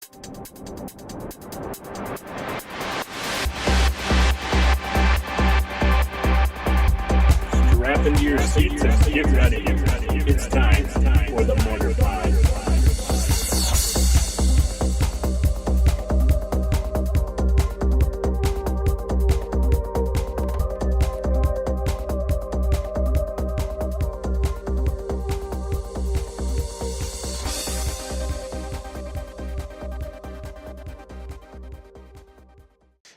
Strap into your seats and get ready. It's time for the Mortarpod.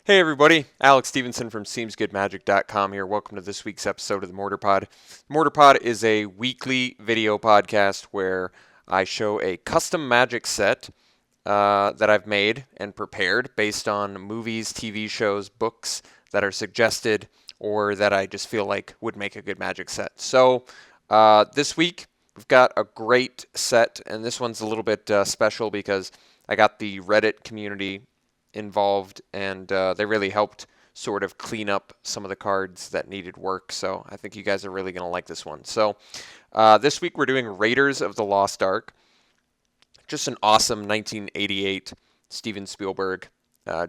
Hey everybody, Alex Stephenson from SeemsGoodMagic.com here. Welcome to this week's episode of the Mortarpod. Mortarpod is a weekly video podcast where I show a custom magic set that I've made and prepared based on movies, TV shows, books that are suggested or that I just feel like would make a good magic set. So this week we've got a great set, and this one's a little bit special because I got the Reddit community involved, and they really helped sort of clean up some of the cards that needed work, so I think you guys are really going to like this one. So this week we're doing Raiders of the Lost Ark, just an awesome 1988 Steven Spielberg,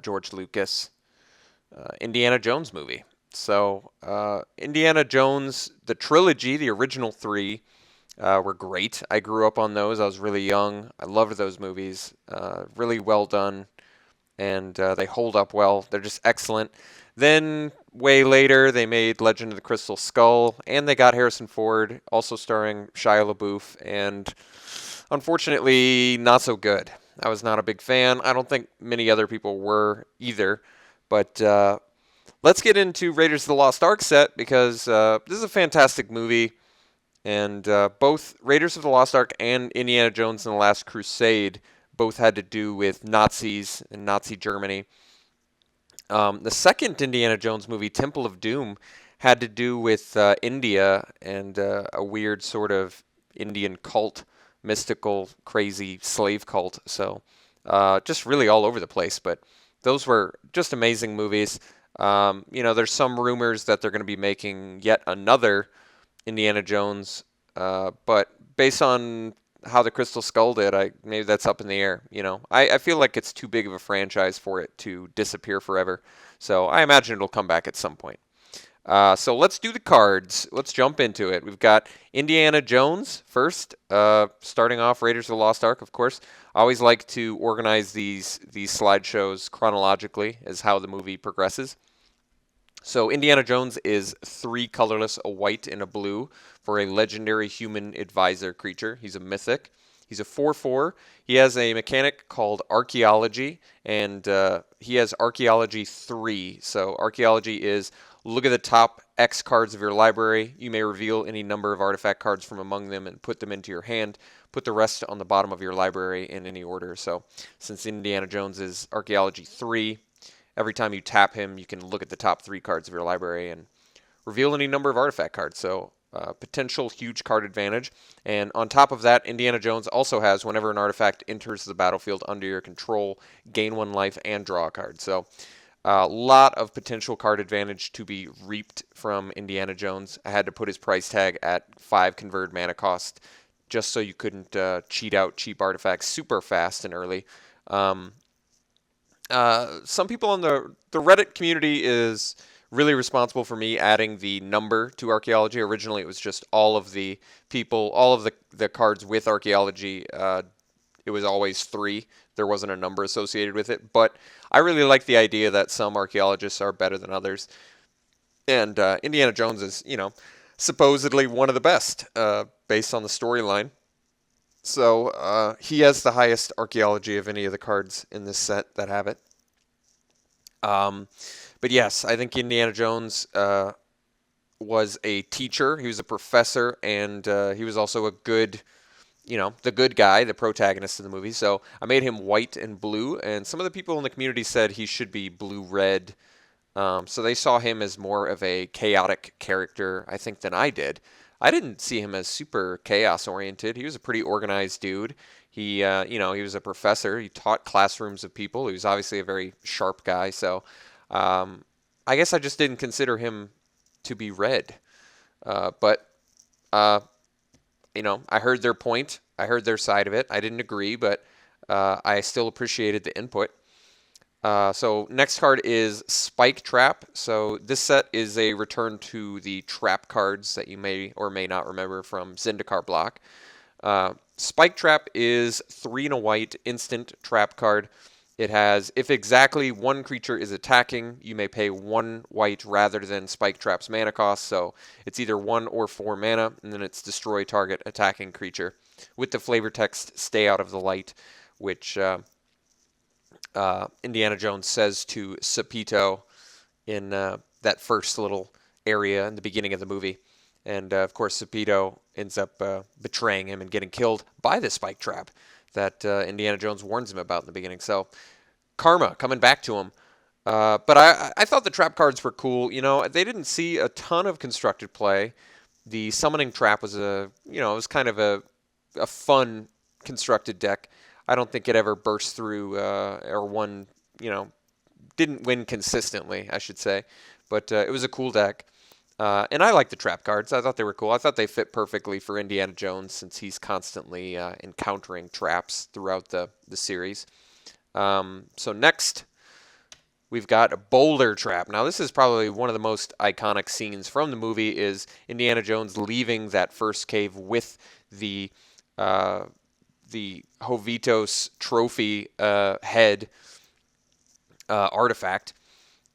George Lucas, Indiana Jones movie. So Indiana Jones, the trilogy, the original three, were great. I grew up on those. I was really young. I loved those movies. Really well done. And they hold up well. They're just excellent. Then, way later, they made Legend of the Crystal Skull, and they got Harrison Ford, also starring Shia LaBeouf, and unfortunately, not so good. I was not a big fan. I don't think many other people were either. But let's get into Raiders of the Lost Ark set, because this is a fantastic movie, and both Raiders of the Lost Ark and Indiana Jones and the Last Crusade both had to do with Nazis and Nazi Germany. The second Indiana Jones movie, Temple of Doom, had to do with India and a weird sort of Indian cult, mystical, crazy slave cult. So just really all over the place. But those were just amazing movies. There's some rumors that they're going to be making yet another Indiana Jones, but based on how the Crystal Skull did, maybe that's up in the air. I feel like it's too big of a franchise for it to disappear forever. So I imagine it'll come back at some point. So let's do the cards. Let's jump into it. We've got Indiana Jones first, starting off Raiders of the Lost Ark, of course. I always like to organize these slideshows chronologically as how the movie progresses. So Indiana Jones is 3 colorless, a white and a blue, for a legendary human advisor creature. He's a mythic. He's a 4/4. He has a mechanic called Archaeology, and he has Archaeology 3. So Archaeology is, look at the top X cards of your library. You may reveal any number of artifact cards from among them and put them into your hand. Put the rest on the bottom of your library in any order. So since Indiana Jones is Archaeology 3, every time you tap him, you can look at the top 3 cards of your library and reveal any number of artifact cards. So potential huge card advantage. And on top of that, Indiana Jones also has, whenever an artifact enters the battlefield under your control, gain 1 life and draw a card. So a lot of potential card advantage to be reaped from Indiana Jones. I had to put his price tag at 5 converted mana cost just so you couldn't cheat out cheap artifacts super fast and early. Some people on the Reddit community is really responsible for me adding the number to Archaeology. Originally, it was just all of the cards with Archaeology. It was always 3. There wasn't a number associated with it. But I really like the idea that some archaeologists are better than others. And Indiana Jones is, supposedly one of the best based on the storyline. So he has the highest Archaeology of any of the cards in this set that have it. But yes, I think Indiana Jones was a teacher. He was a professor, and he was also a good, the good guy, the protagonist of the movie. So I made him white and blue, and some of the people in the community said he should be blue-red. So they saw him as more of a chaotic character, I think, than I did. I didn't see him as super chaos-oriented. He was a pretty organized dude. He was a professor. He taught classrooms of people. He was obviously a very sharp guy. So I guess I just didn't consider him to be red. But I heard their point. I heard their side of it. I didn't agree, but I still appreciated the input. So next card is Spike Trap. So this set is a return to the trap cards that you may or may not remember from Zendikar block. Spike Trap is 3 and a white instant trap card. It has, if exactly one creature is attacking, you may pay 1 white rather than Spike Trap's mana cost. So it's either 1 or 4 mana, and then it's destroy target attacking creature. With the flavor text, stay out of the light, which Indiana Jones says to Sapito in that first little area in the beginning of the movie. And of course, Sapito ends up betraying him and getting killed by the Spike Trap that Indiana Jones warns him about in the beginning. So karma coming back to him. But I thought the trap cards were cool. You know, they didn't see a ton of constructed play. The summoning trap was it was kind of a fun constructed deck. I don't think it ever burst through or won, didn't win consistently, I should say. But it was a cool deck. And I like the trap cards. I thought they were cool. I thought they fit perfectly for Indiana Jones since he's constantly encountering traps throughout the series. So next, we've got a Boulder Trap. Now, this is probably one of the most iconic scenes from the movie is Indiana Jones leaving that first cave with the hovitos trophy head artifact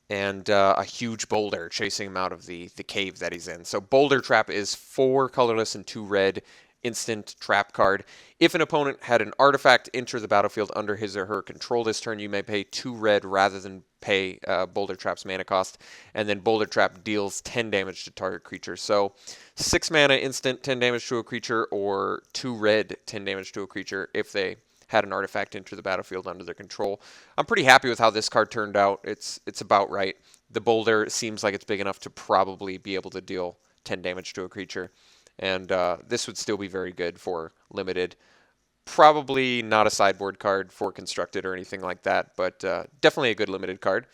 and a huge boulder chasing him out of the cave that he's in. So Boulder Trap is 4 colorless and 2 red instant trap card. If an opponent had an artifact enter the battlefield under his or her control this turn, you may pay 2 red rather than pay Boulder Trap's mana cost. And then Boulder Trap deals 10 damage to target creature. So 6 mana instant, 10 damage to a creature, or 2 red, 10 damage to a creature if they had an artifact enter the battlefield under their control. I'm pretty happy with how this card turned out. It's about right. The boulder seems like it's big enough to probably be able to deal 10 damage to a creature. And this would still be very good for limited. Probably not a sideboard card for constructed or anything like that, but definitely a good limited card.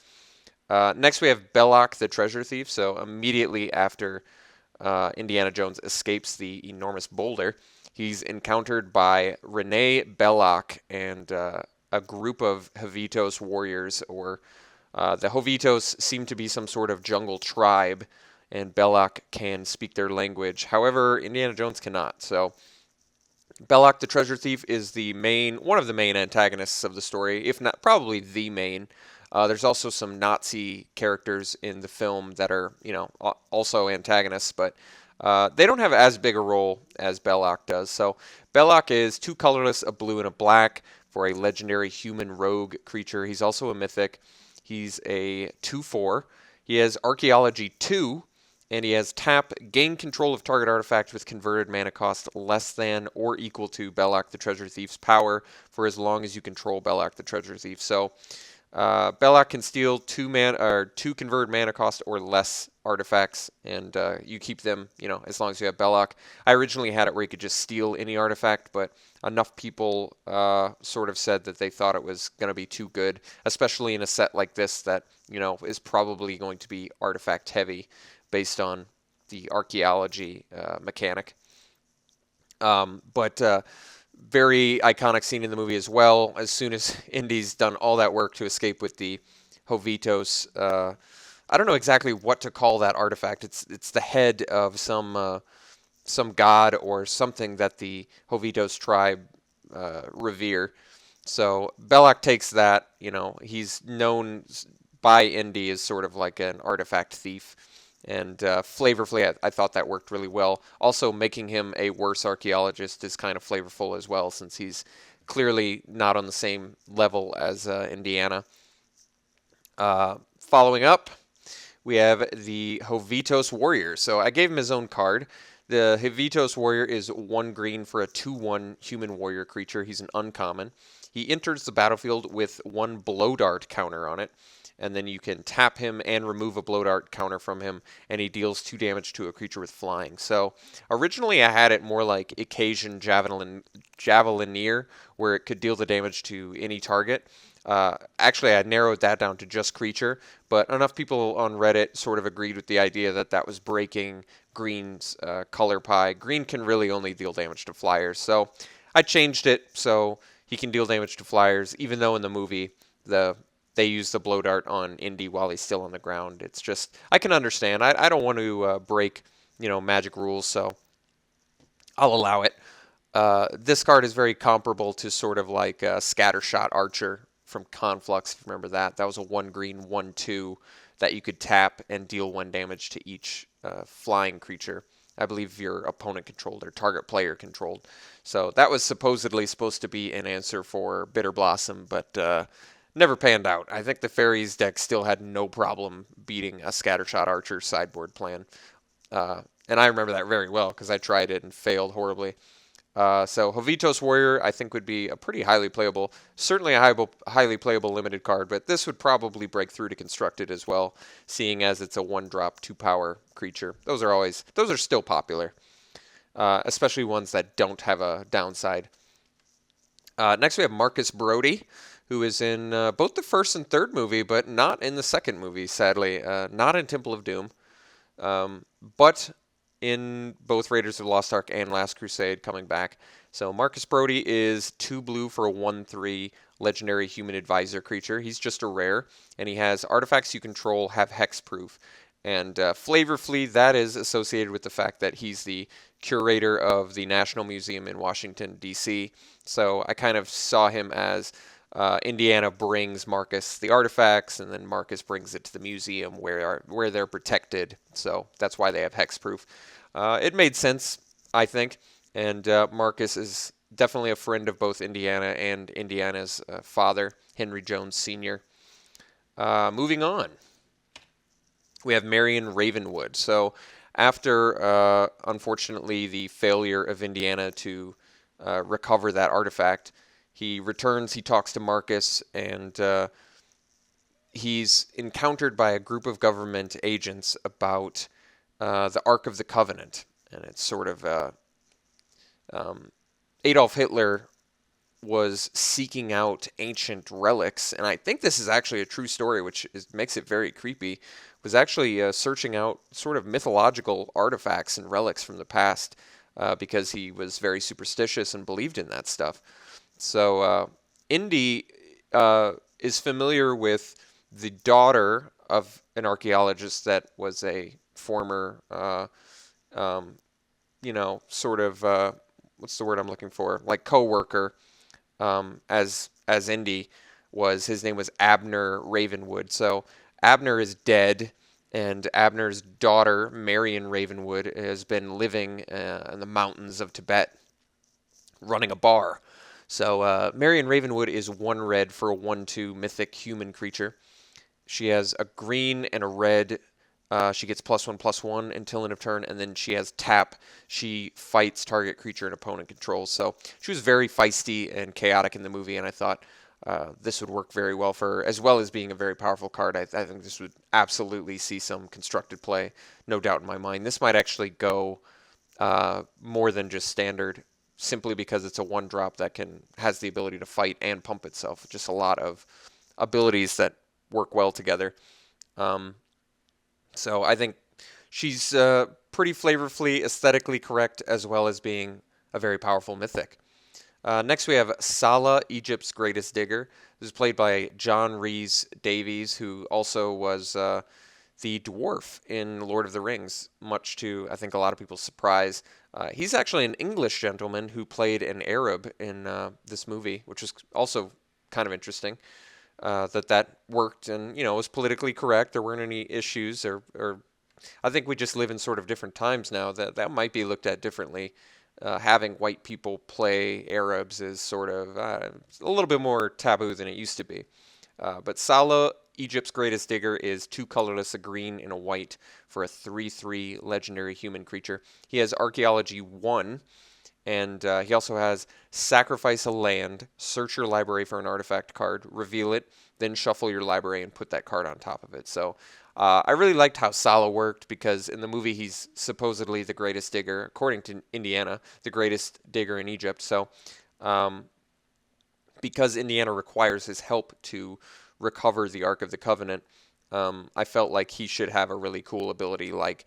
Next we have Belloc the Treasure Thief. So immediately after Indiana Jones escapes the enormous boulder, he's encountered by Renee Belloc and a group of hovitos warriors, or the hovitos seem to be some sort of jungle tribe, and Belloc can speak their language. However, Indiana Jones cannot. So Belloc the Treasure Thief is one of the main antagonists of the story, if not probably the main. There's also some Nazi characters in the film that are, also antagonists, but they don't have as big a role as Belloc does. So Belloc is 2 colorless, a blue and a black for a legendary human rogue creature. He's also a mythic. He's a 2/4. He has Archaeology 2, and he has tap, gain control of target artifact with converted mana cost less than or equal to Belloc the Treasure Thief's power for as long as you control Belloc the Treasure Thief. So Belloc can steal 2 converted mana cost or less artifacts, and you keep them, as long as you have Belloc. I originally had it where you could just steal any artifact, but enough people sort of said that they thought it was going to be too good, especially in a set like this that, is probably going to be artifact heavy based on the archaeology mechanic. But very iconic scene in the movie as well. As soon as Indy's done all that work to escape with the hovitos, I don't know exactly what to call that artifact. It's the head of some god or something that the hovitos tribe revere. So Belloc takes that. He's known by Indy as sort of like an artifact thief. And flavorfully, I thought that worked really well. Also, making him a worse archaeologist is kind of flavorful as well, since he's clearly not on the same level as Indiana. Following up, we have the Hovitos Warrior. So I gave him his own card. The Hovitos Warrior is 1 green for a 2/1 human warrior creature. He's an uncommon. He enters the battlefield with 1 blow dart counter on it. And then you can tap him and remove a blow dart counter from him, and he deals 2 damage to a creature with flying. So originally I had it more like Occasion Javelineer, where it could deal the damage to any target. Actually, I narrowed that down to just creature, but enough people on Reddit sort of agreed with the idea that was breaking Green's color pie. Green can really only deal damage to flyers, so I changed it so he can deal damage to flyers, even though in the movie they use the blow dart on Indy while he's still on the ground. It's just, I can understand. I don't want to break, Magic rules, so I'll allow it. This card is very comparable to sort of like Scattershot Archer from Conflux, if you remember that. That was a 1 green, 1/2 that you could tap and deal 1 damage to each flying creature. I believe your opponent controlled or target player controlled. So that was supposedly supposed to be an answer for Bitter Blossom, but never panned out. I think the Fairies deck still had no problem beating a Scattershot Archer sideboard plan. And I remember that very well because I tried it and failed horribly. So Hovitos Warrior, I think, would be a pretty highly playable, certainly a highly playable limited card, but this would probably break through to Constructed as well, seeing as it's a 1-drop, 2-power creature. Those are still popular, especially ones that don't have a downside. Next we have Marcus Brody, who is in both the first and third movie, but not in the second movie, sadly. Not in Temple of Doom, but in both Raiders of the Lost Ark and Last Crusade coming back. So Marcus Brody is 2 blue for a 1/3 legendary human advisor creature. He's just a rare, and he has artifacts you control have hexproof. And flavorfully, that is associated with the fact that he's the curator of the National Museum in Washington, D.C. So I kind of saw him as Indiana brings Marcus the artifacts, and then Marcus brings it to the museum where they're protected. So that's why they have hexproof. It made sense, I think. And Marcus is definitely a friend of both Indiana and Indiana's father, Henry Jones Sr. Moving on, we have Marion Ravenwood. So after, unfortunately, the failure of Indiana to recover that artifact, he returns, he talks to Marcus, and he's encountered by a group of government agents about the Ark of the Covenant. And it's sort of Adolf Hitler was seeking out ancient relics, and I think this is actually a true story, which makes it very creepy, was actually searching out sort of mythological artifacts and relics from the past because he was very superstitious and believed in that stuff. So Indy is familiar with the daughter of an archaeologist that was a former, sort of, what's the word I'm looking for? Like co-worker, as Indy was. His name was Abner Ravenwood. So Abner is dead, and Abner's daughter, Marion Ravenwood, has been living in the mountains of Tibet, running a bar. So Marion Ravenwood is 1 red for a 1/2 mythic human creature. She has a green and a red. She gets +1/+1 until end of turn, and then she has tap. She fights target creature and opponent controls. So she was very feisty and chaotic in the movie, and I thought this would work very well for her, as well as being a very powerful card. I think this would absolutely see some constructed play, no doubt in my mind. This might actually go more than just standard, simply because it's a 1-drop that has the ability to fight and pump itself. Just a lot of abilities that work well together. So I think she's pretty flavorfully, aesthetically correct, as well as being a very powerful mythic. Next we have Sala, Egypt's Greatest Digger. This is played by John Rhys Davies, who also was the dwarf in Lord of the Rings, much to, I think, a lot of people's surprise. He's actually an English gentleman who played an Arab in this movie, which was also kind of interesting. That worked and, was politically correct. There weren't any issues, or I think we just live in sort of different times now that might be looked at differently. Having white people play Arabs is sort of a little bit more taboo than it used to be. But Salah, Egypt's Greatest Digger, is 2 colorless, a green and a white for a 3/3 legendary human creature. He has Archaeology 1, and he also has Sacrifice a land, search your library for an artifact card, reveal it, then shuffle your library and put that card on top of it. So I really liked how Salah worked, because in the movie he's supposedly the greatest digger, according to Indiana, the greatest digger in Egypt. So because Indiana requires his help to recover the Ark of the Covenant, I felt like he should have a really cool ability, like,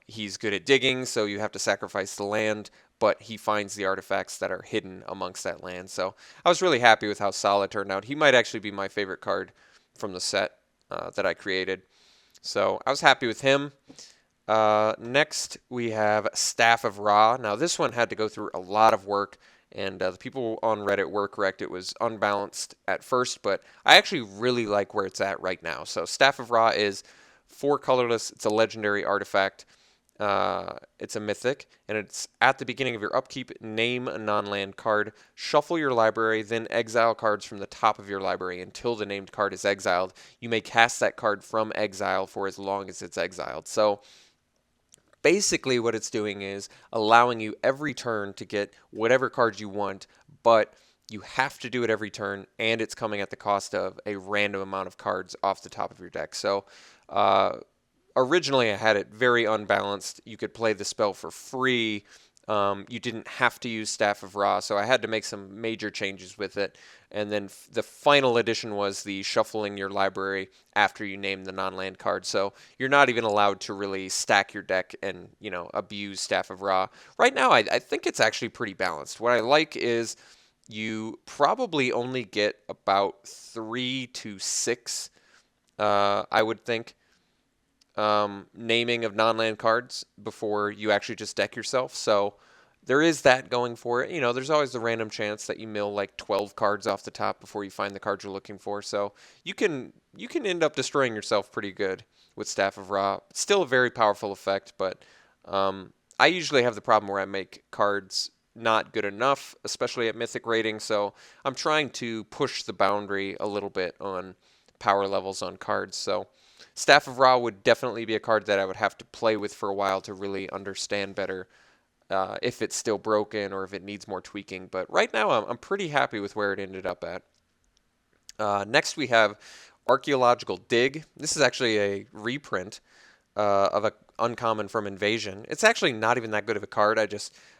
he's good at digging, so you have to sacrifice the land, but he finds the artifacts that are hidden amongst that land. So I was really happy with how Sala turned out. He might actually be my favorite card from the set that I created. So I was happy with him. Next, we have Staff of Ra. Now, this one had to go through a lot of work, and the people on Reddit were correct. It was unbalanced at first, but I actually really like where it's at right now. So Staff of Ra is 4 colorless. It's a legendary artifact. It's a mythic, and it's at the beginning of your upkeep. Name a non-land card, shuffle your library, then exile cards from the top of your library until the named card is exiled. You may cast that card from exile for as long as it's exiled. So basically what it's doing is allowing you every turn to get whatever cards you want, but you have to do it every turn, and it's coming at the cost of a random amount of cards off the top of your deck. So originally I had it very unbalanced. You could play the spell for free. You didn't have to use Staff of Ra, so I had to make some major changes with it. And then the final addition was the shuffling your library after you name the non-land card. So you're not even allowed to really stack your deck and, abuse Staff of Ra. Right now, I think it's actually pretty balanced. What I like is you probably only get about 3 to 6, I would think, naming of non-land cards before you actually just deck yourself. So there is that going for it. There's always the random chance that you mill like 12 cards off the top before you find the card you're looking for. So you can end up destroying yourself pretty good with Staff of Ra. It's still a very powerful effect, but I usually have the problem where I make cards not good enough, especially at mythic rating. So I'm trying to push the boundary a little bit on power levels on cards. So Staff of Ra would definitely be a card that I would have to play with for a while to really understand better if it's still broken or if it needs more tweaking. But right now, I'm pretty happy with where it ended up at. Next, we have Archaeological Dig. This is actually a reprint of an uncommon from Invasion. It's actually not even that good of a card.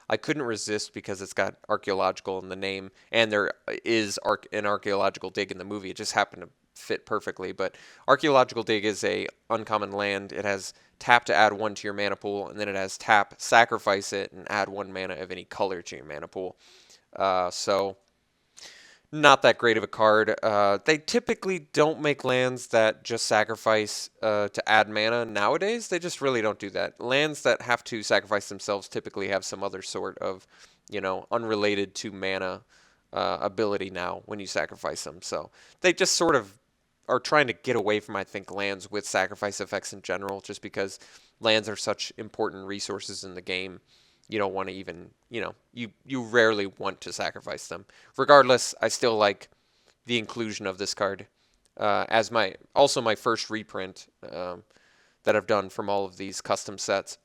I couldn't resist because it's got archaeological in the name, and there is an archaeological dig in the movie. It just happened to fit perfectly. But archaeological dig is a uncommon land. It has tap to add 1 to your mana pool, and then it has tap, sacrifice it, and add 1 mana of any color to your mana pool. So not that great of a card. They typically don't make lands that just sacrifice to add mana nowadays. They just really don't do that. Lands that have to sacrifice themselves typically have some other sort of, unrelated to mana ability now when you sacrifice them. So they just sort of are trying to get away from, I think, lands with sacrifice effects in general, just because lands are such important resources in the game. You don't want to even, you rarely want to sacrifice them. Regardless, I still like the inclusion of this card as my first reprint that I've done from all of these custom sets.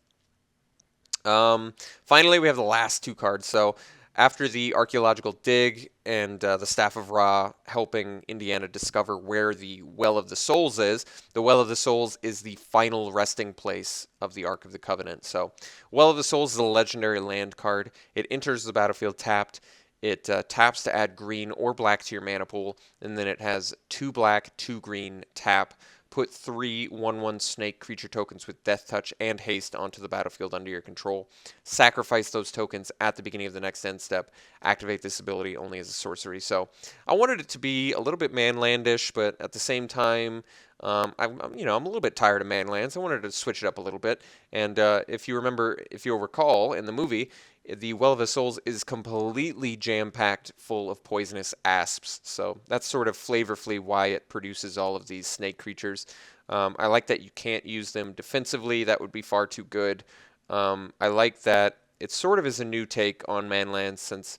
Finally, we have the last 2 cards. So after the Archaeological Dig and the Staff of Ra helping Indiana discover where the Well of the Souls is, the Well of the Souls is the final resting place of the Ark of the Covenant. So Well of the Souls is a legendary land card. It enters the battlefield tapped. It taps to add green or black to your mana pool, and then it has 2 black, 2 green, tap. Put 3 1/1 snake creature tokens with Death Touch and Haste onto the battlefield under your control. Sacrifice those tokens at the beginning of the next end step. Activate this ability only as a sorcery. So I wanted it to be a little bit manlandish, but at the same time, I'm a little bit tired of manlands. I wanted to switch it up a little bit. And if you'll recall in the movie, the Well of the Souls is completely jam-packed full of poisonous asps. So that's sort of flavorfully why it produces all of these snake creatures. I like that you can't use them defensively. That would be far too good. I like that it sort of is a new take on manlands, since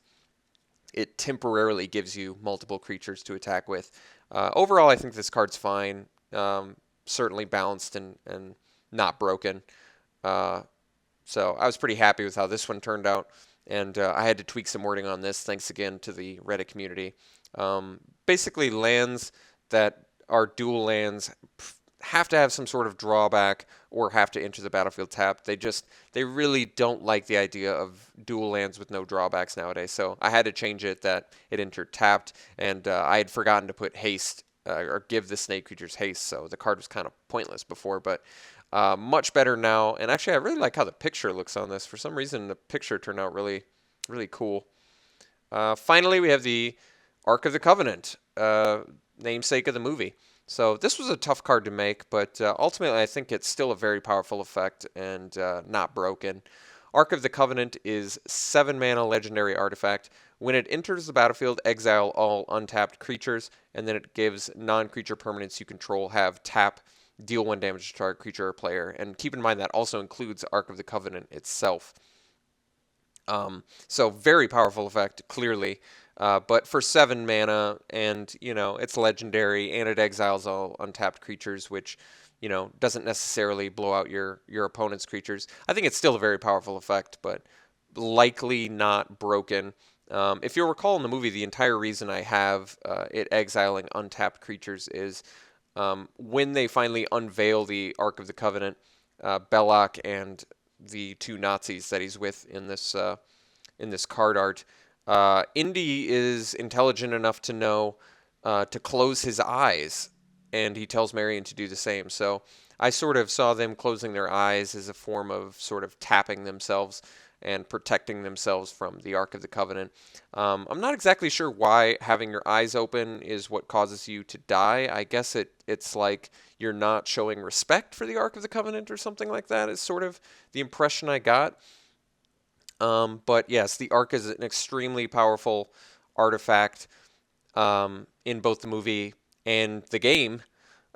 it temporarily gives you multiple creatures to attack with. Overall, I think this card's fine. Certainly balanced and not broken. So I was pretty happy with how this one turned out, and I had to tweak some wording on this. Thanks again to the Reddit community. Basically, lands that are dual lands have to have some sort of drawback or have to enter the battlefield tapped. They really don't like the idea of dual lands with no drawbacks nowadays. So I had to change it that it entered tapped, and I had forgotten to put haste or give the snake creatures haste, so the card was kind of pointless before. But Much better now. And actually, I really like how the picture looks on this. For some reason, the picture turned out really, really cool. Finally, we have the Ark of the Covenant, namesake of the movie. So this was a tough card to make, but ultimately I think it's still a very powerful effect and not broken. Ark of the Covenant is 7 mana legendary artifact. When it enters the battlefield, exile all untapped creatures, and then it gives non-creature permanents you control have tap, deal 1 damage to target creature or player. And keep in mind that also includes Ark of the Covenant itself. So very powerful effect, clearly. But for 7 mana, and it's legendary, and it exiles all untapped creatures, which doesn't necessarily blow out your opponent's creatures. I think it's still a very powerful effect, but likely not broken. If you'll recall in the movie, the entire reason I have it exiling untapped creatures is when they finally unveil the Ark of the Covenant, Belloc and the 2 Nazis that he's with in this card art. Indy is intelligent enough to know to close his eyes, and he tells Marion to do the same. So I sort of saw them closing their eyes as a form of sort of tapping themselves and protecting themselves from the Ark of the Covenant. I'm not exactly sure why having your eyes open is what causes you to die. I guess it's like you're not showing respect for the Ark of the Covenant or something like that is sort of the impression I got. But yes, the Ark is an extremely powerful artifact in both the movie and the game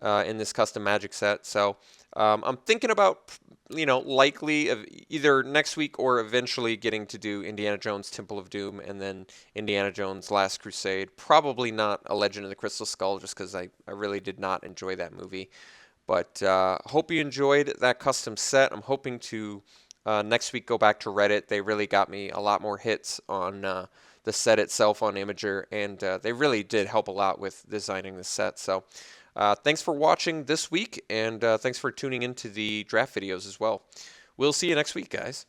in this custom Magic set. So I'm thinking about, likely of either next week or eventually getting to do Indiana Jones Temple of Doom and then Indiana Jones Last Crusade. Probably not a Legend of the Crystal Skull just because I really did not enjoy that movie. But hope you enjoyed that custom set. I'm hoping to next week go back to Reddit. They really got me a lot more hits on the set itself on Imager, and they really did help a lot with designing the set. So thanks for watching this week, and thanks for tuning into the draft videos as well. We'll see you next week, guys.